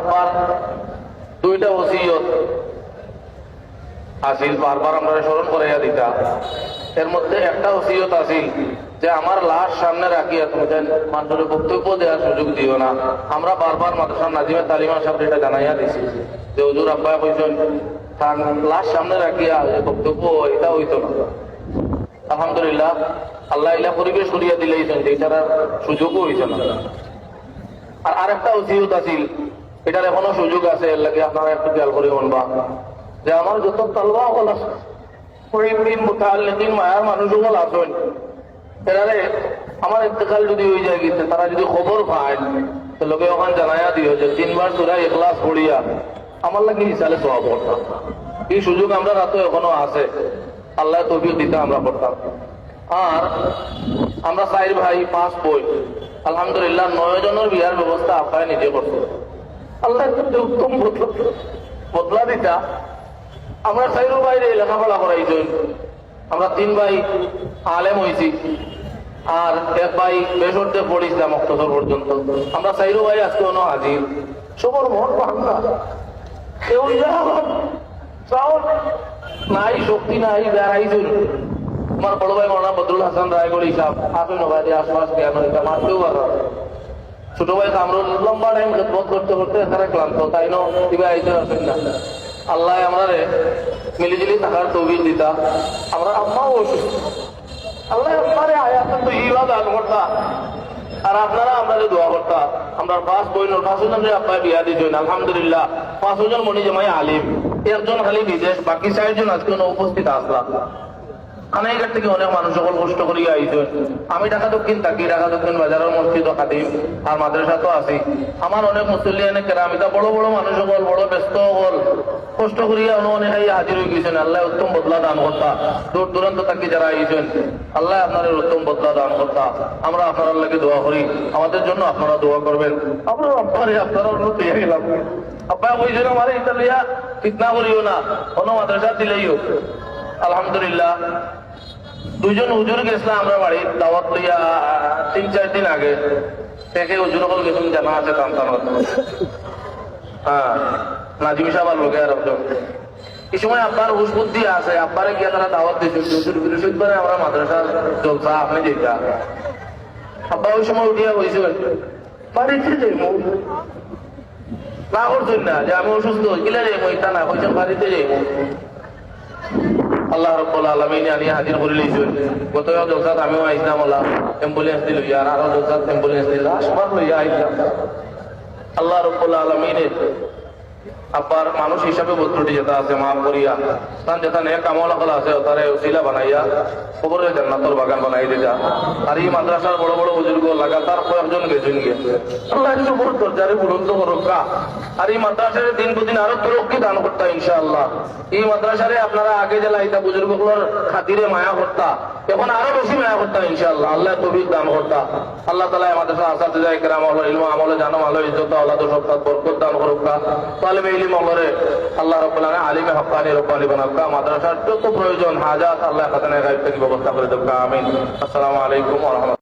আব্বার দুইটা ওসিয়ত আসিল, বারবার আমরা স্মরণ করাইয়া দিতা। এর মধ্যে একটা ওসিয়ত আসিল যে আমার লাশ সামনে রাখিয়া তুমি মানুষের বক্তব্য দেওয়ার সুযোগ দিও না। আমরা বারবার মাদ্রাসার নাজিমে তালিমা সাহেব এটা জানাইয়া দিছি যে হুজুর আব্বা কইছেন তার লাশ সামনে রাখিয়া বক্তব্য এটা হইতো না। আলহামদুলিল্লাহ আল্লাহ ইলা পরিবেশ করিয়া দিলেইছেন যে এটার সুযোগও হইছে না। আর আরেকটা ওসিয়ত আছিল, এটার এখনো সুযোগ আছে, এর লাগে আপনারা একটু খেয়াল করে শুনবা যে আমার যত তালবা হল আছে মায়ার মানুষ সকল আসেন, এরারে আমার ইন্তেকাল যদি হয়ে যায় গেছে তারা যদি খবর পায় লোকে ওখানে জানাইয়া দিও যে 3 বার সূরা ইখলাস পড়িয়া আমার লাগে হিসাবে সওয়াব করতাম। এই সুযোগ আমরা রাতে এখনো আছে, আল্লাহ তৌফিক দিতে আমরা করতাম। আর আমরা 4 ভাই 5 বোন, আলহামদুলিল্লাহ 9 জনের বিয়ার ব্যবস্থা আপনারা নিজে করতে। আল্লাহ উত্তম বদলা দিতা। আমরা 4 ভাইরে লেখাপড়া করাইছেন, আমরা 3 ভাই আলেম হয়েছি আর 1 ভাই বেসরতে পড়িছিলাম অক্টোবর পর্যন্ত। আমরা 4 ভাই আজকে অন্য হাজির, সবর মন ভাঙা, কেউ নাই শক্তি নাই বেড়াইছেন। আমার বড় ভাই মৌলানা বদরুল হাসান রায়গড় হিসাব আসুন ভাই আশপাশ জ্ঞান হইতা মারতেও পারা। ছোট ভাই কামরুল লম্বা টাইম খেদমত করতে করতে এখানে ক্লান্ত, তাই নিবে আইতে আসেন না। আল্লাহ আমরা মিলিজুলি থাকার তৌফিক দিতা। আমরা আম্মাও অসুস্থ, আল্লাহ আমারে আয়াত তো ইবা দান করতা আর আপনারা আপনাদের দোয়া করতা। আমরা 5 বোনের 5 জনের আব্বা বিয়া দিয়েছেন, আলহামদুলিল্লাহ 5 জন মনি জামাই আলিম, 1 জন খালি বিদেশ, বাকি 4 জন আজকে উপস্থিত আসলা। খানাইঘাট থেকে অনেক মানুষ সকল কষ্ট করিয়া আইছেন। আমি ঢাকা দক্ষিণ থাকি, ঢাকা দক্ষিণ বাজারের মসজিদ ও খাদিম আর মাদ্রাসা তো আছি। আমার অনেক মুসল্লিয়ানে কেরামিতা বড় বড় মানুষ সকল বড় ব্যস্ত হল কষ্ট করিয়া অনেক হাজির হয়ে গেছেন। আল্লাহ উত্তম বদলা দান করতা। দূর দূরান্ত থাকি যারা আইছেন আল্লাহ আপনাদের উত্তম বদলা দান করতা। আমরা আপনার লাগে দোয়া করি, আমাদের জন্য আপনারা দোয়া করবেন। আমরা আপনারা উন্নত হয়ে গেলাম। আব্বা কইছেন আমার এটা লইয়া ফিতনা করিও না, কোনো মাদ্রাসা দিলেইও। আলহামদুলিল্লাহ 2 জন হুজুর গেছিলাম আমরা বাড়ির দাওয়াত লইয়া 3-4 দিন আগে থেকে। হুজুর সকল গেছেন জানা আছে টানটানত, হ্যাঁ নাজিম সাহেব আর লোকে আর এই সময় আব্বার হুশ বুদ্ধি আছে, আব্বারে গিয়া তারা দাওয়াত দিয়েছেন হুজুর বৃহস্পতিবারে আমরা মাদ্রাসার জলসা আপনি যেটা। আব্বা ওই সময় উঠিয়া হয়েছিল বাড়িতে যাইব না করছেন না যে আমি অসুস্থ গিলে যাইব, এটা না হয়েছেন বাড়িতে যাইব। আল্লাহ রাব্বুল আলামিন আনিয়া হাজির করে লইছেন। গত জলসাত আমিও আইসলাম, আল্লাহ অ্যাম্বুলেন্স দিল আর আরো জলসাত অ্যাম্বুলেন্স দিল, সবার লইয়া আইসলাম। আল্লাহ রাব্বুল আলামিনের আব্বার মানুষ হিসাবে বস্তুটি যেটা আছে মাফ করিয়া তার যেটা নেক আমল হল আছে তারে উসিলা বানাইয়া কবরে জান্নাতের বাগান বানাই দিতা। আর এই মাদ্রাসার বড় বড় বুজুর্গ লাগাতার কয়েকজন গেছেন গিয়ে আল্লাহ একটু বড় দরজারে বুলন্দ করুকা। আর এই মাদ্রাসার দিন প্রতিদিন আরো তরক্কি দান করতা ইনশাআল্লাহ। এই মাদ্রাসারে আপনারা আগে যে লাইতা বুজুর্গগুলোর খাতিরে মায়া করতা, এখন আরো বেশি মায়া করতা ইনশাআল্লাহ। আল্লাহ তৌফিক দান করতা। আল্লাহ তাআলা আমাদের আসাতিজা ইকরাম হল ইলম আমলে জানো ভালো ইজ্জত আওলাদ সবকাত বরকত দান করুকা। তালিবে ইলম আমলে আল্লাহ রাব্বুল আলামিন আলিমে হক্কানি রব্বানি বানাকা। মাদ্রাসার যত প্রয়োজন হাজাত আল্লাহ খাতানে গায়ব থেকে ব্যবস্থা করে দেব। আমিন। আসসালামু আলাইকুম ওয়া রাহমাতুল্লাহ।